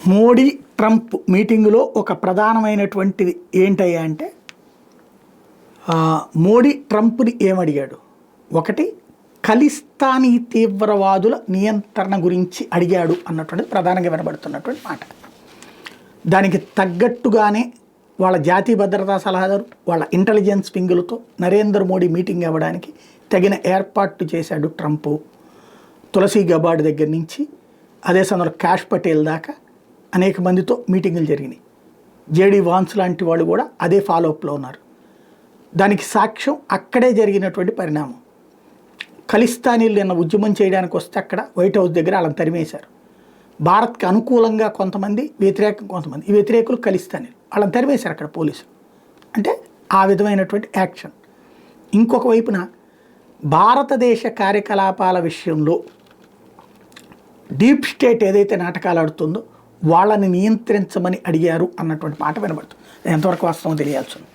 Modi Trump మీటింగులో ఒక ప్రధానమైనటువంటిది ఏంటయ్యా అంటే మోడీ ట్రంప్ని ఏమడిగాడు? ఒకటి, ఖలిస్తానీ తీవ్రవాదుల నియంత్రణ గురించి అడిగాడు అన్నటువంటిది ప్రధానంగా వినబడుతున్నటువంటి మాట. దానికి తగ్గట్టుగానే వాళ్ళ జాతీయ భద్రతా సలహాదారు, వాళ్ళ ఇంటెలిజెన్స్ వింగులతో నరేంద్ర మోడీ మీటింగ్ అవ్వడానికి తగిన ఏర్పాట్లు చేశాడు ట్రంప్. తులసి గబార్డ్ దగ్గర నుంచి అదే సమయంలో కాష్ పటేల్ దాకా అనేక మందితో మీటింగులు జరిగినాయి. జేడీ వాన్స్ లాంటి వాళ్ళు కూడా అదే ఫాలోఅప్లో ఉన్నారు. దానికి సాక్ష్యం అక్కడే జరిగినటువంటి పరిణామం. ఖలిస్తానీలు నిన్న ఉద్యమం చేయడానికి వస్తే అక్కడ వైట్ హౌస్ దగ్గర వాళ్ళని తరిమేశారు. భారత్కి అనుకూలంగా కొంతమంది, వ్యతిరేకం కొంతమంది. ఈ వ్యతిరేకులు ఖలిస్తానీలు, వాళ్ళని తరిమేశారు అక్కడ పోలీసులు. అంటే ఆ విధమైనటువంటి యాక్షన్. ఇంకొక వైపున భారతదేశ కార్యకలాపాల విషయంలో డీప్ స్టేట్ ఏదైతే నాటకాలు ఆడుతుందో వాళ్ళని నియంత్రించమని అడిగారు అన్నటువంటి మాట వినబడుతుంది. ఎంతవరకు వాస్తవం తెలియాల్సి ఉంది.